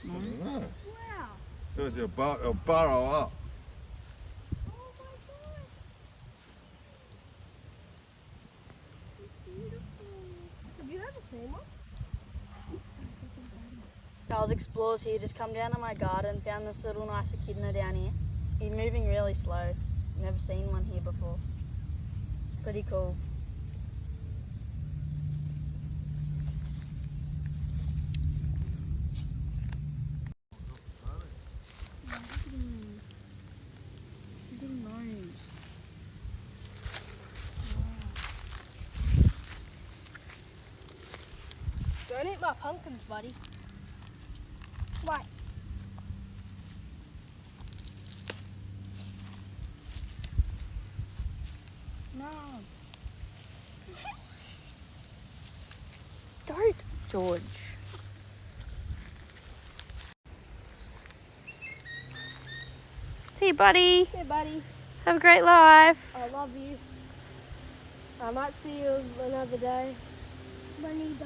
I don't know. Wow. Because it'll burrow up. Oh my god. It's beautiful. Have you ever seen one? Charles Explorers here, just come down to my garden, found this little nice echidna down here. He's moving really slow. Never seen one here before. Pretty cool. Don't eat my pumpkins, buddy. Why? No. Don't, George. See you, buddy. Hey, buddy. Have a great life. I love you. I might see you another day. When you die.